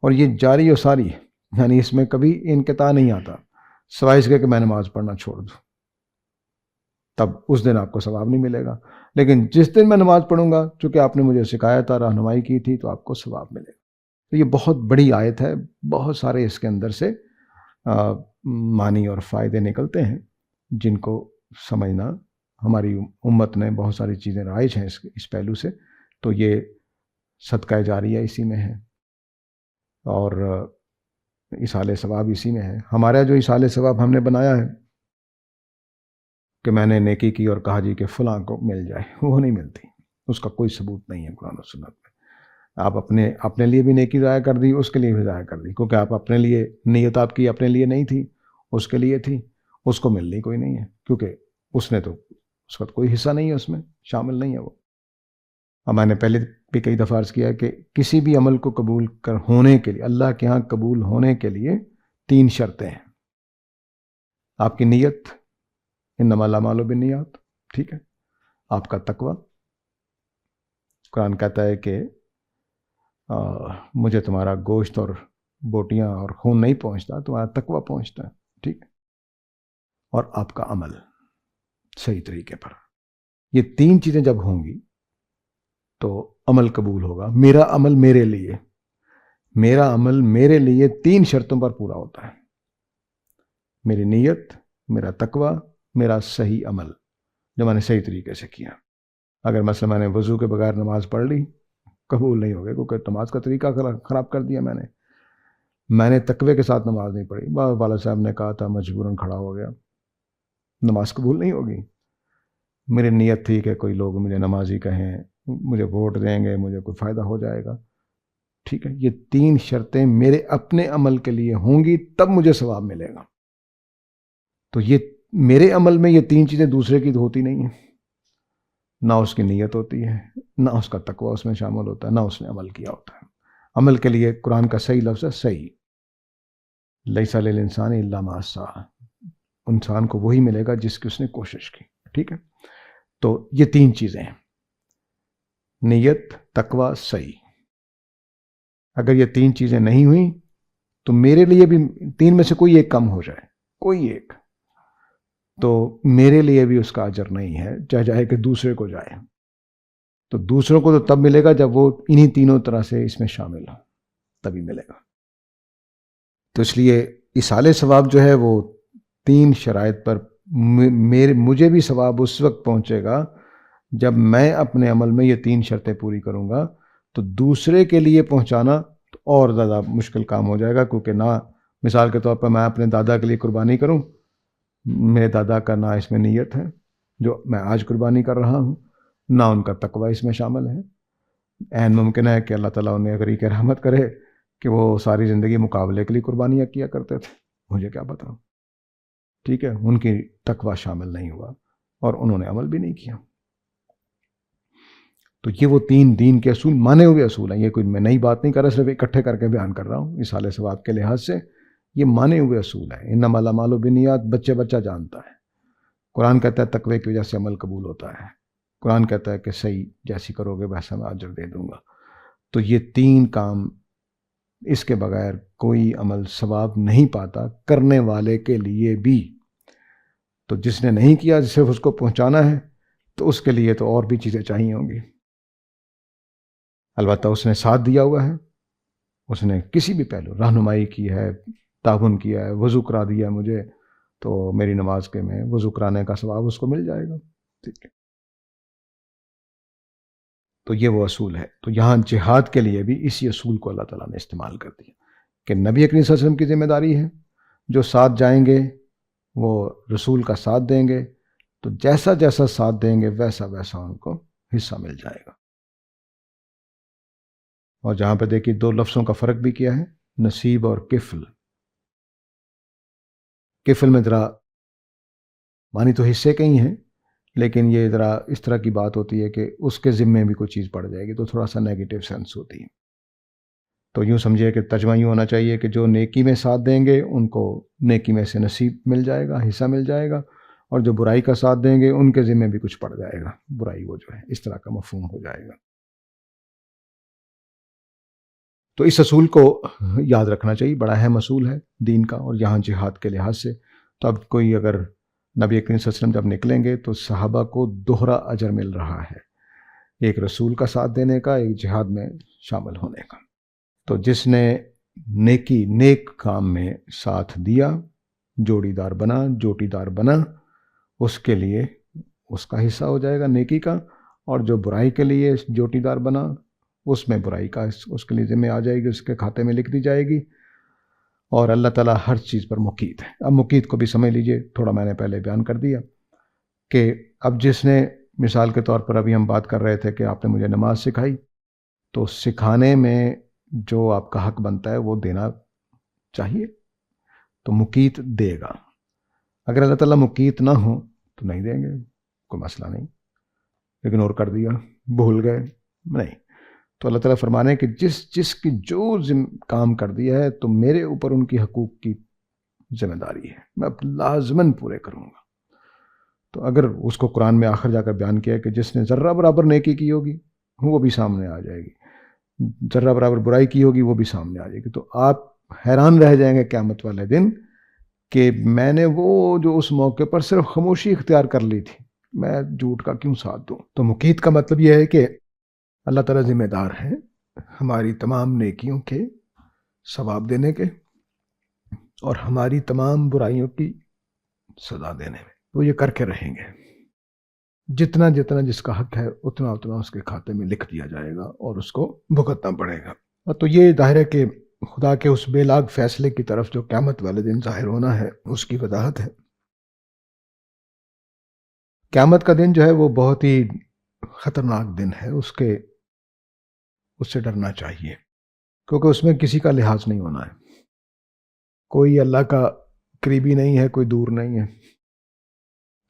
اور یہ جاری و ساری، یعنی اس میں کبھی انقطاع نہیں آتا، سوائے اس کے کہ میں نماز پڑھنا چھوڑ دوں، تب اس دن آپ کو ثواب نہیں ملے گا. لیکن جس دن میں نماز پڑھوں گا، چونکہ آپ نے مجھے سکھایا تھا، رہنمائی کی تھی، تو آپ کو ثواب ملے گا. تو یہ بہت بڑی آیت ہے، بہت سارے اس کے اندر سے معنی اور فائدے نکلتے ہیں جن کو سمجھنا، ہماری امت نے بہت ساری چیزیں رائج ہیں اس پہلو سے. تو یہ صدقہ جاریہ اسی میں ہے اور اصال ثواب اسی میں ہے. ہمارا جو اصال ثواب ہم نے بنایا ہے کہ میں نے نیکی کی اور کہا جی کہ فلاں کو مل جائے، وہ نہیں ملتی، اس کا کوئی ثبوت نہیں ہے قرآن و سنت میں. آپ اپنے لیے بھی نیکی ضائع کر دی، اس کے لیے بھی ضائع کر دی، کیونکہ آپ اپنے لیے نیت آپ کی اپنے لیے نہیں تھی، اس کے لیے تھی. اس کو ملنی کوئی نہیں ہے، کیونکہ اس نے تو اس کا کوئی حصہ نہیں ہے، اس میں شامل نہیں ہے وہ. اور میں نے پہلے بھی کئی دفعہ عرض کیا ہے کہ کسی بھی عمل کو قبول ہونے کے لیے، اللہ کے ہاں قبول ہونے کے لیے 3 شرطیں ہیں. آپ کی نیت، انما الاعمال بالنیات، ٹھیک ہے. آپ کا تقوی، قرآن کہتا ہے کہ مجھے تمہارا گوشت اور بوٹیاں اور خون نہیں پہنچتا، تمہارا تقوی پہنچتا ہے، ٹھیک ہے. اور آپ کا عمل صحیح طریقے پر. یہ 3 چیزیں جب ہوں گی تو عمل قبول ہوگا. میرا عمل میرے لیے 3 شرطوں پر پورا ہوتا ہے. میری نیت، میرا تقوی، میرا صحیح عمل جو میں نے صحیح طریقے سے کیا. اگر مثلا میں نے وضو کے بغیر نماز پڑھ لی، قبول نہیں ہوگی، کیونکہ نماز کا طریقہ خراب کر دیا میں نے تقوی کے ساتھ نماز نہیں پڑھی، والد صاحب نے کہا تھا، مجبوراً کھڑا ہو گیا، نماز قبول نہیں ہوگی. میری نیت تھی کہ کوئی لوگ مجھے نمازی کہیں، مجھے ووٹ دیں گے، مجھے کوئی فائدہ ہو جائے گا، ٹھیک ہے. یہ 3 شرطیں میرے اپنے عمل کے لیے ہوں گی، تب مجھے ثواب ملے گا. تو یہ میرے عمل میں یہ 3 چیزیں دوسرے کی تو ہوتی نہیں ہیں. نہ اس کی نیت ہوتی ہے، نہ اس کا تقوی اس میں شامل ہوتا ہے، نہ اس نے عمل کیا ہوتا ہے. عمل کے لیے قرآن کا صحیح لفظ ہے صحیح. لیس للانسان الا ما سعی، انسان کو وہی ملے گا جس کی اس نے کوشش کی، ٹھیک ہے. تو یہ 3 چیزیں ہیں، نیت، تقوی، صحیح. اگر یہ 3 چیزیں نہیں ہوئیں تو میرے لیے بھی 3 میں سے کوئی ایک کم ہو جائے، کوئی ایک، تو میرے لیے بھی اس کا اجر نہیں ہے، چاہے جائے کہ دوسرے کو جائے. تو دوسروں کو تو تب ملے گا جب وہ انہی 3 طرح سے اس میں شامل ہو، تبھی ملے گا. تو اس لیے اصال ثواب جو ہے وہ 3 شرائط پر مجھے بھی ثواب اس وقت پہنچے گا جب میں اپنے عمل میں یہ 3 شرطیں پوری کروں گا. تو دوسرے کے لیے پہنچانا تو اور زیادہ مشکل کام ہو جائے گا، کیونکہ نہ مثال کے طور پر میں اپنے دادا کے لیے قربانی کروں، میرے دادا کا نہ اس میں نیت ہے جو میں آج قربانی کر رہا ہوں، نہ ان کا تقوی اس میں شامل ہے. عین ممکن ہے کہ اللہ تعالیٰ انہیں غریق رحمت کرے کہ وہ ساری زندگی مقابلے کے لیے قربانیاں کیا کرتے تھے، مجھے کیا پتا، ٹھیک ہے. ان کی تقوی شامل نہیں ہوا اور انہوں نے عمل بھی نہیں کیا. تو یہ وہ 3 دین کے اصول، مانے ہوئے اصول ہیں. یہ کوئی میں نئی بات نہیں کر رہا، صرف اکٹھے کر کے بیان کر رہا ہوں اصال ثواب کے لحاظ سے. یہ مانے ہوئے اصول ہیں. انما الاعمال بالنیات بچہ جانتا ہے. قرآن کہتا ہے تقوی کی وجہ سے عمل قبول ہوتا ہے. قرآن کہتا ہے کہ صحیح جیسی کرو گے ویسا میں اجر دے دوں گا. تو یہ 3 کام، اس کے بغیر کوئی عمل ثواب نہیں پاتا کرنے والے کے لیے بھی. تو جس نے نہیں کیا، صرف اس کو پہنچانا ہے، تو اس کے لیے تو اور بھی چیزیں چاہیے ہوں گی. البتہ اس نے ساتھ دیا ہوا ہے، اس نے کسی بھی پہلو رہنمائی کی ہے، تعاون کیا ہے، وضو کرا دیا مجھے، تو میری نماز کے میں وضو کرانے کا ثواب اس کو مل جائے گا، ٹھیک ہے. تو یہ وہ اصول ہے. تو یہاں جہاد کے لیے بھی اسی اصول کو اللہ تعالیٰ نے استعمال کر دیا کہ نبی اکرم صلی اللہ علیہ وسلم کی ذمہ داری ہے جو ساتھ جائیں گے وہ رسول کا ساتھ دیں گے تو جیسا جیسا ساتھ دیں گے ویسا ویسا ان کو حصہ مل جائے گا۔ اور جہاں پہ دیکھیے دو لفظوں کا فرق بھی کیا ہے، نصیب اور کفل۔ کفل میں ذرا مانی تو حصے کے ہی ہیں، لیکن یہ ذرا اس طرح کی بات ہوتی ہے کہ اس کے ذمے بھی کوئی چیز پڑ جائے گی تو تھوڑا سا نیگیٹو سینس ہوتی ہے۔ تو یوں سمجھیے کہ ترجمہ یوں ہونا چاہیے کہ جو نیکی میں ساتھ دیں گے ان کو نیکی میں سے نصیب مل جائے گا، حصہ مل جائے گا، اور جو برائی کا ساتھ دیں گے ان کے ذمے بھی کچھ پڑ جائے گا، برائی وہ جو ہے اس طرح کا مفہوم ہو جائے گا۔ تو اس اصول کو یاد رکھنا چاہیے، بڑا اہم اصول ہے دین کا، اور یہاں جہاد کے لحاظ سے تو اب کوئی اگر نبی کریم صلی اللہ علیہ وسلم جب نکلیں گے تو صحابہ کو دوہرا اجر مل رہا ہے، ایک رسول کا ساتھ دینے کا، ایک جہاد میں شامل ہونے کا۔ تو جس نے نیک کام میں ساتھ دیا، جوڑی دار بنا، اس کے لیے اس کا حصہ ہو جائے گا نیکی کا، اور جو برائی کے لیے جوٹی دار بنا اس میں برائی کا اس کے لیے ذمہ آ جائے گی، اس کے کھاتے میں لکھ دی جائے گی، اور اللہ تعالیٰ ہر چیز پر مقیت ہے۔ اب مقیت کو بھی سمجھ لیجئے، تھوڑا میں نے پہلے بیان کر دیا کہ اب جس نے مثال کے طور پر ابھی ہم بات کر رہے تھے کہ آپ نے مجھے نماز سکھائی، تو سکھانے میں جو آپ کا حق بنتا ہے وہ دینا چاہیے، تو مقیت دے گا۔ اگر اللہ تعالیٰ مقیت نہ ہو تو نہیں دیں گے، کوئی مسئلہ نہیں، اگنور کر دیا، بھول گئے، نہیں۔ تو اللہ تعالیٰ فرمانے ہیں کہ جس کی جو کام کر دیا ہے تو میرے اوپر ان کی حقوق کی ذمہ داری ہے، میں لازماً پورے کروں گا۔ تو اگر اس کو قرآن میں آخر جا کر بیان کیا کہ جس نے ذرہ برابر نیکی کی ہوگی وہ بھی سامنے آ جائے گی، ذرہ برابر برائی کی ہوگی وہ بھی سامنے آ جائے گی، تو آپ حیران رہ جائیں گے قیامت والے دن کہ میں نے وہ جو اس موقع پر صرف خاموشی اختیار کر لی تھی، میں جھوٹ کا کیوں ساتھ دوں۔ تو مقیت کا مطلب یہ ہے کہ اللہ تعالیٰ ذمہ دار ہے ہماری تمام نیکیوں کے ثواب دینے کے اور ہماری تمام برائیوں کی سزا دینے میں، وہ یہ کر کے رہیں گے۔ جتنا جتنا جس کا حق ہے اتنا اتنا اس کے کھاتے میں لکھ دیا جائے گا اور اس کو بھگتنا پڑے گا۔ تو یہ ظاہر ہے کہ خدا کے اس بے لاگ فیصلے کی طرف جو قیامت والے دن ظاہر ہونا ہے اس کی وضاحت ہے۔ قیامت کا دن جو ہے وہ بہت ہی خطرناک دن ہے، اس سے ڈرنا چاہیے، کیونکہ اس میں کسی کا لحاظ نہیں ہونا ہے، کوئی اللہ کا قریبی نہیں ہے، کوئی دور نہیں ہے،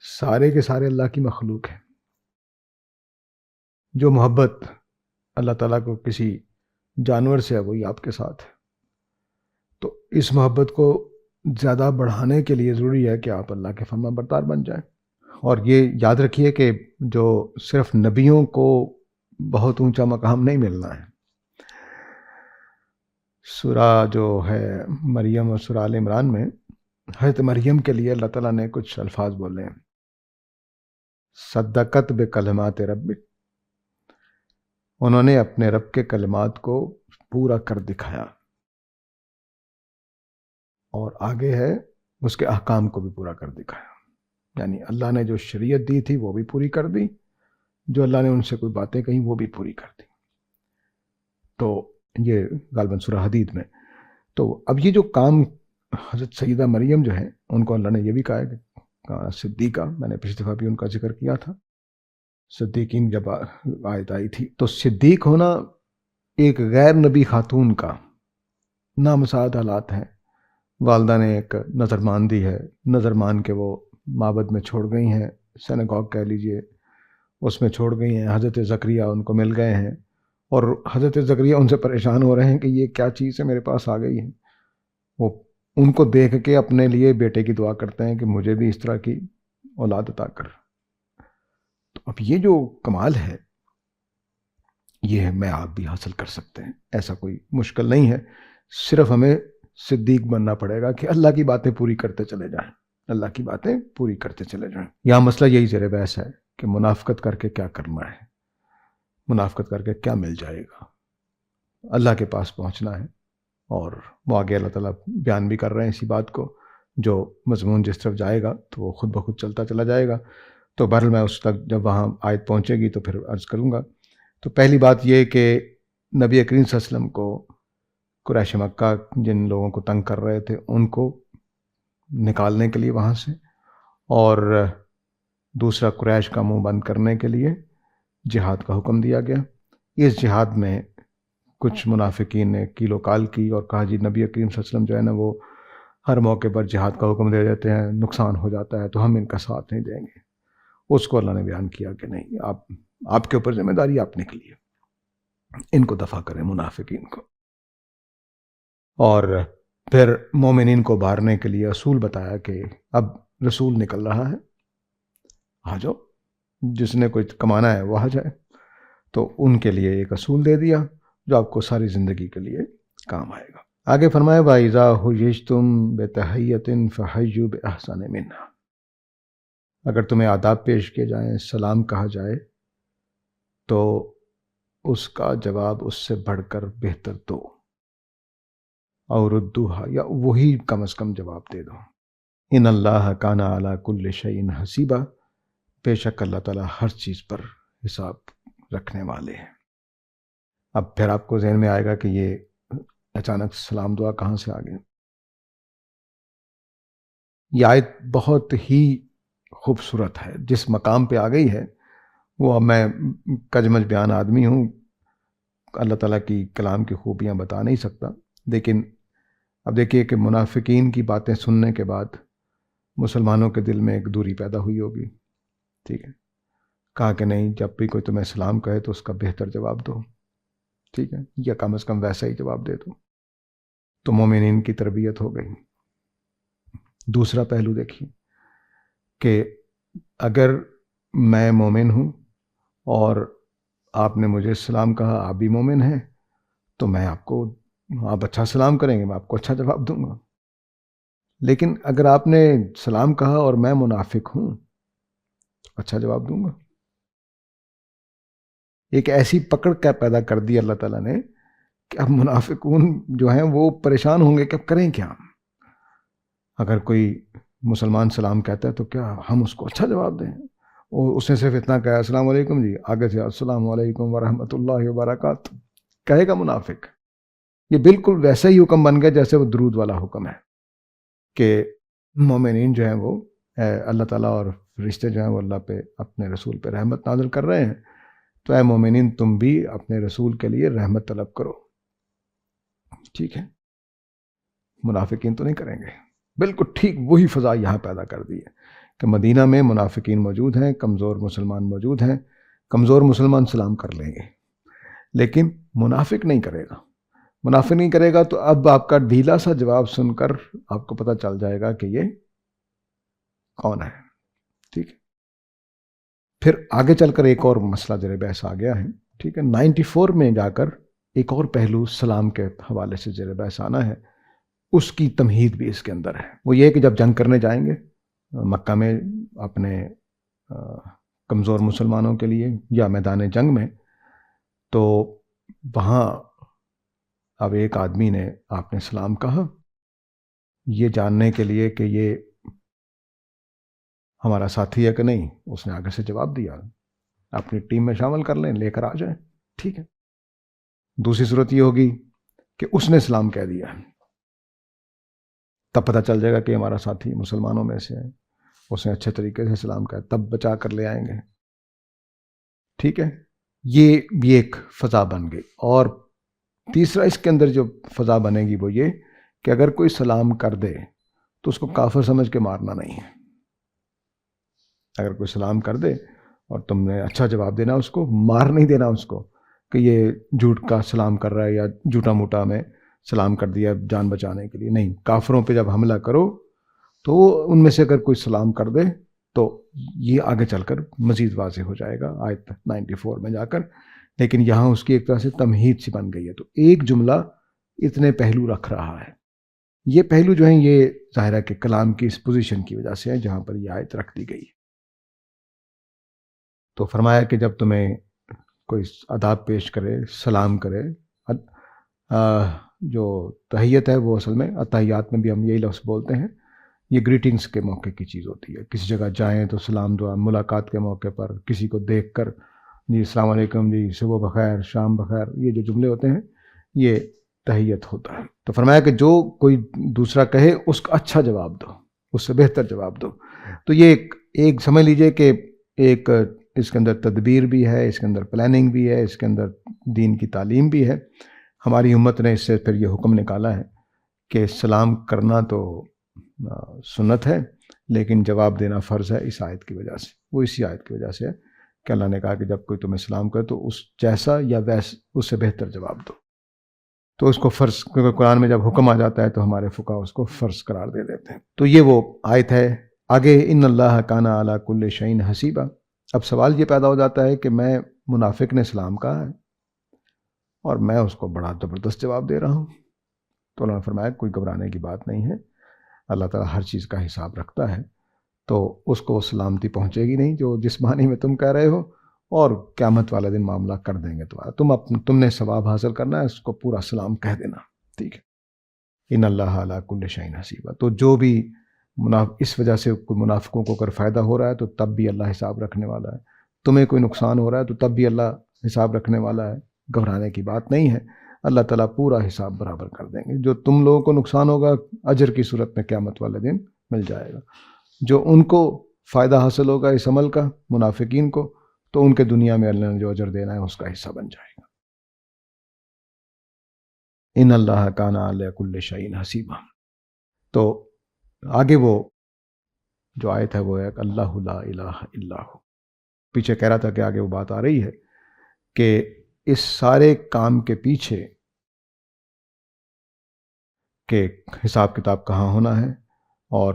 سارے کے سارے اللہ کی مخلوق ہیں۔ جو محبت اللہ تعالیٰ کو کسی جانور سے ہے وہی آپ کے ساتھ ہے، تو اس محبت کو زیادہ بڑھانے کے لیے ضروری ہے کہ آپ اللہ کے فرما بردار بن جائیں۔ اور یہ یاد رکھیے کہ جو صرف نبیوں کو بہت اونچا مقام نہیں ملنا ہے۔ سورہ جو ہے مریم اور سورہ آل عمران میں حضرت مریم کے لیے اللہ تعالیٰ نے کچھ الفاظ بولے ہیں، صدقت بکلمات ربک، انہوں نے اپنے رب کے کلمات کو پورا کر دکھایا، اور آگے ہے اس کے احکام کو بھی پورا کر دکھایا، یعنی اللہ نے جو شریعت دی تھی وہ بھی پوری کر دی، جو اللہ نے ان سے کوئی باتیں کہیں وہ بھی پوری کر دی۔ تو یہ غالباً سورہ حدید میں۔ تو اب یہ جو کام حضرت سیدہ مریم جو ہے ان کو اللہ نے یہ بھی کہا ہے کہ صدیقہ، میں نے پچھلی دفعہ بھی ان کا ذکر کیا تھا، صدیقین جب آیت آئی تھی، تو صدیق ہونا ایک غیر نبی خاتون کا نامساعد حالات ہیں۔ والدہ نے ایک نظر مان دی ہے، نظر مان کے وہ معبد میں چھوڑ گئی ہیں، سینگاگ کہہ لیجئے، اس میں چھوڑ گئی ہیں۔ حضرت زکریہ ان کو مل گئے ہیں، اور حضرت زکریہ ان سے پریشان ہو رہے ہیں کہ یہ کیا چیز ہے میرے پاس آ گئی ہے۔ وہ ان کو دیکھ کے اپنے لیے بیٹے کی دعا کرتے ہیں کہ مجھے بھی اس طرح کی اولاد عطا کر۔ تو اب یہ جو کمال ہے یہ میں آپ بھی حاصل کر سکتے ہیں، ایسا کوئی مشکل نہیں ہے، صرف ہمیں صدیق بننا پڑے گا کہ اللہ کی باتیں پوری کرتے چلے جائیں، اللہ کی باتیں پوری کرتے چلے جائیں۔ یہاں مسئلہ یہی زیر بحث ہے کہ منافقت کر کے کیا کرنا ہے، منافقت کر کے کیا مل جائے گا۔ اللہ کے پاس پہنچنا ہے، اور وہ آگے اللہ تعالیٰ بیان بھی کر رہے ہیں اسی بات کو، جو مضمون جس طرف جائے گا تو وہ خود بخود چلتا چلا جائے گا۔ تو بہرحال میں اس تک جب وہاں آیت پہنچے گی تو پھر عرض کروں گا۔ تو پہلی بات یہ کہ نبی کریم صلی اللہ علیہ وسلم کو قریش مکہ جن لوگوں کو تنگ کر رہے تھے ان کو نکالنے کے لیے وہاں سے، اور دوسرا قریش کا منہ بند کرنے کے لیے جہاد کا حکم دیا گیا۔ اس جہاد میں کچھ منافقین نے کیل و کال کی اور کہا جی نبی کریم صلی اللہ علیہ وسلم جو ہے نا وہ ہر موقع پر جہاد کا حکم دے دیتے ہیں، نقصان ہو جاتا ہے تو ہم ان کا ساتھ نہیں دیں گے۔ اس کو اللہ نے بیان کیا کہ نہیں، آپ کے اوپر ذمہ داری آپ نکلیے، ان کو دفع کریں منافقین کو۔ اور پھر مومنین کو بارنے کے لیے اصول بتایا کہ اب رسول نکل رہا ہے، آ جاؤ، جس نے کوئی کمانا ہے وہ آ جائے۔ تو ان کے لیے ایک اصول دے دیا جو آپ کو ساری زندگی کے لیے کام آئے گا۔ آگے فرمایا وَإِذَا حُيِّجْتُم بِتَحِيَّةٍ فَحَيُّوا بِأَحْسَنَ مِنْهَا، اگر تمہیں آداب پیش کیے جائیں، سلام کہا جائے، تو اس کا جواب اس سے بڑھ کر بہتر دو، اور ردوہا، یا وہی کم از کم جواب دے دو۔ ان اللہ کان علی کل شیء حسیبا، بے شک اللہ تعالیٰ ہر چیز پر حساب رکھنے والے ہیں۔ اب پھر آپ کو ذہن میں آئے گا کہ یہ اچانک سلام دعا کہاں سے آ گئی۔ یہ آیت بہت ہی خوبصورت ہے، جس مقام پہ آ گئی ہے وہ اب میں کجمج بیان آدمی ہوں، اللہ تعالیٰ کی کلام کی خوبیاں بتا نہیں سکتا، لیکن اب دیکھیے کہ منافقین کی باتیں سننے کے بعد مسلمانوں کے دل میں ایک دوری پیدا ہوئی ہوگی، ٹھیک ہے، کہا کہ نہیں، جب بھی کوئی تمہیں سلام کہے تو اس کا بہتر جواب دو، ٹھیک ہے، یا کم از کم ویسا ہی جواب دے دو۔ تو مومنین کی تربیت ہو گئی۔ دوسرا پہلو دیکھیے کہ اگر میں مومن ہوں اور آپ نے مجھے سلام کہا، آپ بھی مومن ہیں، تو میں آپ اچھا سلام کریں گے، میں آپ کو اچھا جواب دوں گا۔ لیکن اگر آپ نے سلام کہا اور میں منافق ہوں، اچھا جواب دوں گا۔ ایک ایسی پکڑ کا پیدا کر دی اللہ تعالیٰ نے کہ اب منافقون جو ہیں وہ پریشان ہوں گے کہ اب کریں کیا۔ اگر کوئی مسلمان سلام کہتا ہے تو کیا ہم اس کو اچھا جواب دیں؟ اور اس نے صرف اتنا کہا السلام علیکم جی، آگے سے السلام علیکم ورحمۃ اللہ وبرکاتہ کہے گا منافق؟ یہ بالکل ویسا ہی حکم بن گیا جیسے وہ درود والا حکم ہے کہ مومنین جو ہیں وہ اللہ تعالیٰ اور فرشتے جو ہیں وہ اللہ پہ، اپنے رسول پہ رحمت نازل کر رہے ہیں، تو اے مومنین تم بھی اپنے رسول کے لیے رحمت طلب کرو، ٹھیک ہے۔ منافقین تو نہیں کریں گے۔ بالکل ٹھیک وہی فضا یہاں پیدا کر دی ہے کہ مدینہ میں منافقین موجود ہیں، کمزور مسلمان موجود ہیں، کمزور مسلمان سلام کر لیں گے، لیکن منافق نہیں کرے گا۔ منافق نہیں کرے گا تو اب آپ کا ڈھیلا سا جواب سن کر آپ کو پتہ چل جائے گا کہ یہ کون ہے، ٹھیک ہے۔ پھر آگے چل کر ایک اور مسئلہ زیر بحث آ گیا ہے، ٹھیک ہے۔ 94 میں جا کر ایک اور پہلو سلام کے حوالے سے زیر بحث آنا ہے، اس کی تمہید بھی اس کے اندر ہے۔ وہ یہ کہ جب جنگ کرنے جائیں گے مکہ میں اپنے کمزور مسلمانوں کے لیے یا میدان جنگ میں، تو وہاں اب ایک آدمی نے آپ نے سلام کہا، یہ جاننے کے لیے کہ یہ ہمارا ساتھی ہے کہ نہیں، اس نے آگے سے جواب دیا، اپنی ٹیم میں شامل کر لیں، لے کر آ جائیں، ٹھیک ہے۔ دوسری صورت یہ ہوگی کہ اس نے سلام کہہ دیا، تب پتہ چل جائے گا کہ ہمارا ساتھی مسلمانوں میں سے ہے، اس نے اچھے طریقے سے سلام کہا، تب بچا کر لے آئیں گے، ٹھیک ہے۔ یہ بھی ایک فضا بن گئی۔ اور تیسرا اس کے اندر جو فضا بنے گی وہ یہ کہ اگر کوئی سلام کر دے تو اس کو کافر سمجھ کے مارنا نہیں ہے۔ اگر کوئی سلام کر دے اور تم نے اچھا جواب دینا، اس کو مار نہیں دینا، اس کو کہ یہ جھوٹ کا سلام کر رہا ہے یا جھوٹا موٹا میں سلام کر دیا جان بچانے کے لیے، نہیں۔ کافروں پہ جب حملہ کرو تو ان میں سے اگر کوئی سلام کر دے تو یہ آگے چل کر مزید واضح ہو جائے گا آیت 94 میں جا کر، لیکن یہاں اس کی ایک طرح سے تمہید سی بن گئی ہے۔ تو ایک جملہ اتنے پہلو رکھ رہا ہے۔ یہ پہلو جو ہیں یہ ظاہرہ کے کلام کی اس پوزیشن کی وجہ سے ہے جہاں پر یہ آیت رکھ دی گئی۔ تو فرمایا کہ جب تمہیں کوئی آداب پیش کرے، سلام کرے، جو تحیت ہے وہ اصل میں اتحیات میں بھی ہم یہی لفظ بولتے ہیں، یہ گریٹنگز کے موقع کی چیز ہوتی ہے۔ کسی جگہ جائیں تو سلام دعا، ملاقات کے موقع پر کسی کو دیکھ کر جی السلام علیکم جی، صبح بخیر، شام بخیر، یہ جو جملے ہوتے ہیں یہ تحیت ہوتا ہے۔ تو فرمایا کہ جو کوئی دوسرا کہے اس کا اچھا جواب دو، اس سے بہتر جواب دو. تو یہ ایک سمجھ لیجئے کہ ایک اس کے اندر تدبیر بھی ہے، اس کے اندر پلاننگ بھی ہے، اس کے اندر دین کی تعلیم بھی ہے. ہماری امت نے اس سے پھر یہ حکم نکالا ہے کہ سلام کرنا تو سنت ہے لیکن جواب دینا فرض ہے اس آیت کی وجہ سے. وہ اسی آیت کی وجہ سے ہے کہ اللہ نے کہا کہ جب کوئی تمہیں سلام کرے تو اس جیسا یا ویس اس سے بہتر جواب دو. تو اس کو فرض، کیونکہ قرآن میں جب حکم آ جاتا ہے تو ہمارے فقہا اس کو فرض قرار دے دیتے ہیں. تو یہ وہ آیت ہے. آگے ان اللہ کان علی کل شیء حسیبا. اب سوال یہ پیدا ہو جاتا ہے کہ میں منافق نے سلام کہا ہے اور میں اس کو بڑا زبردست جواب دے رہا ہوں. تو اللہ نے فرمایا کوئی گھبرانے کی بات نہیں ہے، اللہ تعالیٰ ہر چیز کا حساب رکھتا ہے، تو اس کو سلامتی پہنچے گی نہیں جو جس معنی میں تم کہہ رہے ہو، اور قیامت والا دن معاملہ کر دیں گے تمہارا. تم نے ثواب حاصل کرنا ہے، اس کو پورا سلام کہہ دینا. ٹھیک ہے. ان اللہ علی کل شیء حسیبا. تو جو بھی اس وجہ سے کوئی منافقوں کو اگر فائدہ ہو رہا ہے تو تب بھی اللہ حساب رکھنے والا ہے. تمہیں کوئی نقصان ہو رہا ہے تو تب بھی اللہ حساب رکھنے والا ہے. گھبرانے کی بات نہیں ہے، اللہ تعالیٰ پورا حساب برابر کر دیں گے. جو تم لوگوں کو نقصان ہوگا اجر کی صورت میں قیامت والے دن مل جائے گا. جو ان کو فائدہ حاصل ہوگا اس عمل کا، منافقین کو، تو ان کے دنیا میں اللہ نے جو اجر دینا ہے اس کا حصہ بن جائے گا. ان اللہ کان علی کل شیء حسیبا. تو آگے وہ جو آیت ہے وہ ہے اللہ لا الہ الا ہو. پیچھے کہہ رہا تھا کہ آگے وہ بات آ رہی ہے کہ اس سارے کام کے پیچھے کہ حساب کتاب کہاں ہونا ہے، اور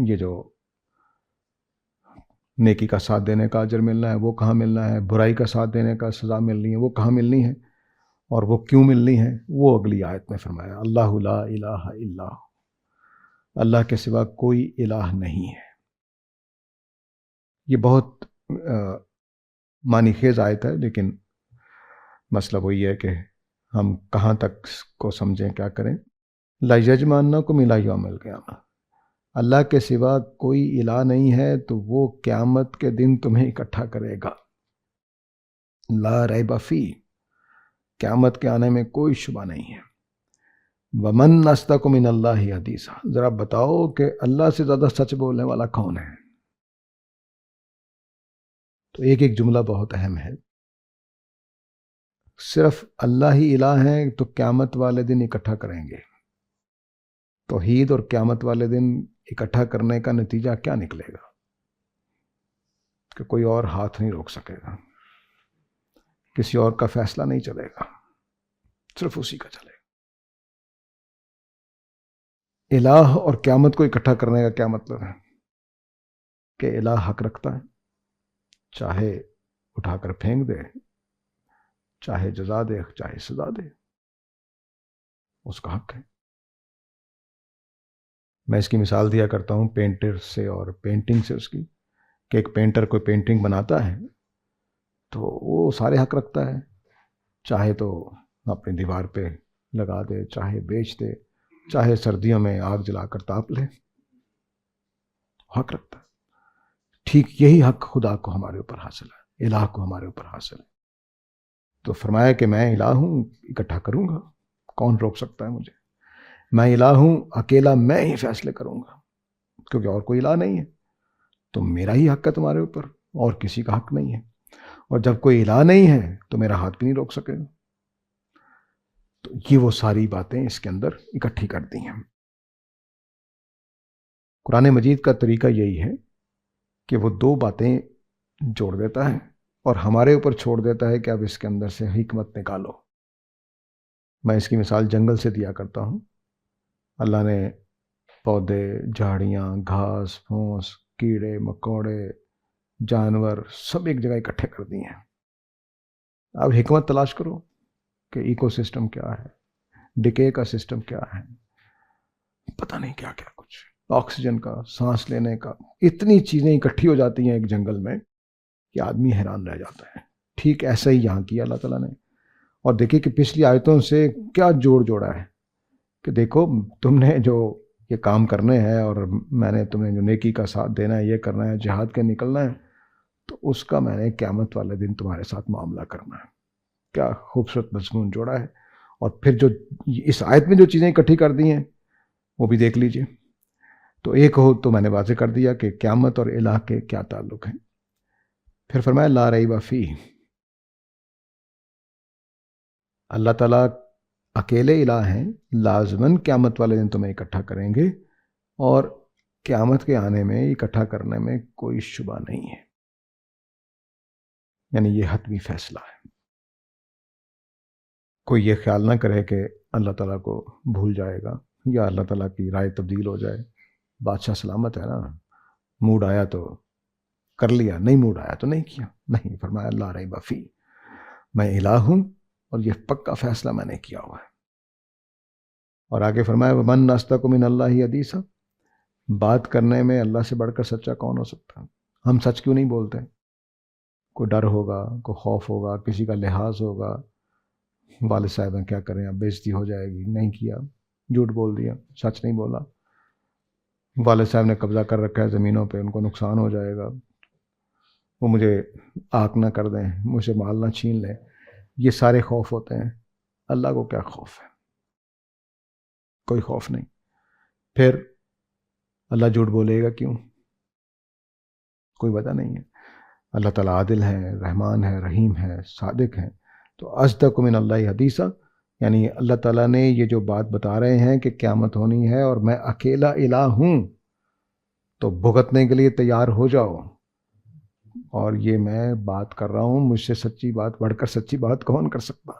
یہ جو نیکی کا ساتھ دینے کا اجر ملنا ہے وہ کہاں ملنا ہے، برائی کا ساتھ دینے کا سزا ملنی ہے وہ کہاں ملنی ہے، اور وہ کیوں ملنی ہے، وہ اگلی آیت میں فرمایا. اللہ لا الہ الا ہو. اللہ کے سوا کوئی الہ نہیں ہے. یہ بہت معنی خیز آیت ہے، لیکن مسئلہ وہی ہے کہ ہم کہاں تک اس کو سمجھیں، کیا کریں. لا یجمعنکم الی یوم القیامہ. اللہ کے سوا کوئی الہ نہیں ہے تو وہ قیامت کے دن تمہیں اکٹھا کرے گا. لا ریب فی. قیامت کے آنے میں کوئی شبہ نہیں ہے. ومن اصدق من اللہ حدیثا. ذرا بتاؤ کہ اللہ سے زیادہ سچ بولنے والا کون ہے. تو ایک ایک جملہ بہت اہم ہے. صرف اللہ ہی الہ ہے تو قیامت والے دن اکٹھا کریں گے. توحید اور قیامت والے دن اکٹھا کرنے کا نتیجہ کیا نکلے گا کہ کوئی اور ہاتھ نہیں روک سکے گا، کسی اور کا فیصلہ نہیں چلے گا، صرف اسی کا چلے گا. الہ اور قیامت کو اکٹھا کرنے کا کیا مطلب ہے کہ الہ حق رکھتا ہے، چاہے اٹھا کر پھینک دے، چاہے جزا دے چاہے سزا دے، اس کا حق ہے. میں اس کی مثال دیا کرتا ہوں پینٹر سے اور پینٹنگ سے، اس کی کہ ایک پینٹر کوئی پینٹنگ بناتا ہے تو وہ سارے حق رکھتا ہے، چاہے تو اپنی دیوار پہ لگا دے، چاہے بیچ دے، چاہے سردیوں میں آگ جلا کر تاپ لے، حق رکھتا ہے. ٹھیک یہی حق خدا کو ہمارے اوپر حاصل ہے، الہ کو ہمارے اوپر حاصل ہے. تو فرمایا کہ میں الہ ہوں، اکٹھا کروں گا، کون روک سکتا ہے مجھے. میں الہ ہوں، اکیلا میں ہی فیصلے کروں گا، کیونکہ اور کوئی الہ نہیں ہے. تو میرا ہی حق ہے تمہارے اوپر، اور کسی کا حق نہیں ہے. اور جب کوئی الہ نہیں ہے تو میرا ہاتھ بھی نہیں روک سکے گا. تو یہ وہ ساری باتیں اس کے اندر اکٹھی کر دی ہیں. قرآن مجید کا طریقہ یہی ہے کہ وہ دو باتیں جوڑ دیتا ہے اور ہمارے اوپر چھوڑ دیتا ہے کہ اب اس کے اندر سے حکمت نکالو. میں اس کی مثال جنگل سے دیا کرتا ہوں. اللہ نے پودے، جھاڑیاں، گھاس پھوس، کیڑے مکوڑے، جانور سب ایک جگہ اکٹھے کر دیے ہیں. اب حکمت تلاش کرو کہ ایکو سسٹم کیا ہے، ڈکے کا سسٹم کیا ہے، پتہ نہیں کیا کیا کچھ، آکسیجن کا، سانس لینے کا، اتنی چیزیں اکٹھی ہو جاتی ہیں ایک جنگل میں کہ آدمی حیران رہ جاتا ہے. ٹھیک ایسا ہی یہاں کیا اللہ تعالیٰ نے. اور دیکھیے کہ پچھلی آیتوں سے کیا جوڑا ہے کہ دیکھو تم نے جو یہ کام کرنے ہیں اور میں نے تمہیں جو نیکی کا ساتھ دینا ہے، یہ کرنا ہے، جہاد کے نکلنا ہے، تو اس کا میں نے قیامت والے دن تمہارے ساتھ معاملہ کرنا ہے. کیا خوبصورت مضمون جوڑا ہے. اور پھر جو اس آیت میں جو چیزیں اکٹھی کر دی ہیں وہ بھی دیکھ لیجئے تو ایک ہو تو میں نے واضح کر دیا کہ قیامت اور الہ کے کیا تعلق ہیں. پھر فرمایا لا ریب فیہ، اللہ تعالیٰ اکیلے الہ ہیں، لازماً قیامت والے دن تمہیں اکٹھا کریں گے، اور قیامت کے آنے میں اکٹھا کرنے میں کوئی شبہ نہیں ہے. یعنی یہ حتمی فیصلہ ہے. کوئی یہ خیال نہ کرے کہ اللہ تعالیٰ کو بھول جائے گا یا اللہ تعالیٰ کی رائے تبدیل ہو جائے. بادشاہ سلامت ہے نا، موڈ آیا تو کر لیا، نہیں موڈ آیا تو نہیں کیا. نہیں، فرمایا لا ریب فیہ، میں الہ ہوں اور یہ پکا فیصلہ میں نے کیا ہوا ہے. اور آگے فرمایا ومن اصدق من اللہ حدیثا، بات کرنے میں اللہ سے بڑھ کر سچا کون ہو سکتا ہے؟ ہم سچ کیوں نہیں بولتے؟ کوئی ڈر ہوگا، کوئی خوف ہوگا، کسی کا لحاظ ہوگا، والد صاحب کیا کریں، اب بےزتی ہو جائے گی، نہیں کیا، جھوٹ بول دیا، سچ نہیں بولا. والد صاحب نے قبضہ کر رکھا ہے زمینوں پہ، ان کو نقصان ہو جائے گا، وہ مجھے آگ نہ کر دیں، مجھ سے مال نہ چھین لیں. یہ سارے خوف ہوتے ہیں. اللہ کو کیا خوف ہے؟ کوئی خوف نہیں. پھر اللہ جھوٹ بولے گا کیوں؟ کوئی وجہ نہیں ہے. اللہ تعالیٰ عادل ہے، رحمان ہے، رحیم ہے، صادق ہے. تو اصدق من اللہ حدیثا، یعنی اللہ تعالیٰ نے یہ جو بات بتا رہے ہیں کہ قیامت ہونی ہے اور میں اکیلا الہ ہوں، تو بھگتنے کے لیے تیار ہو جاؤ. اور یہ میں بات کر رہا ہوں، مجھ سے سچی بات بڑھ کر سچی بات کون کر سکتا؟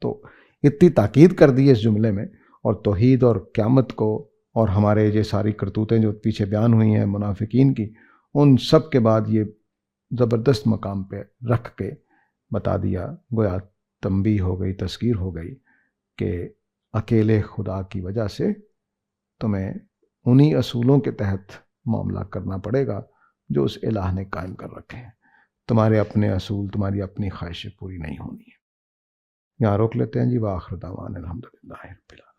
تو اتنی تاکید کر دی ہے اس جملے میں، اور توحید اور قیامت کو اور ہمارے یہ ساری کرتوتیں جو پیچھے بیان ہوئی ہیں منافقین کی، ان سب کے بعد یہ زبردست مقام پہ رکھ کے بتا دیا، گویا تنبیہ ہو گئی، تذکیر ہو گئی کہ اکیلے خدا کی وجہ سے تمہیں انہی اصولوں کے تحت معاملہ کرنا پڑے گا جو اس الہ نے قائم کر رکھے ہیں. تمہارے اپنے اصول، تمہاری اپنی خواہشیں پوری نہیں ہونی ہیں. یہاں روک لیتے ہیں جی. وآخر دعوانا الحمدللہ رب العالمین.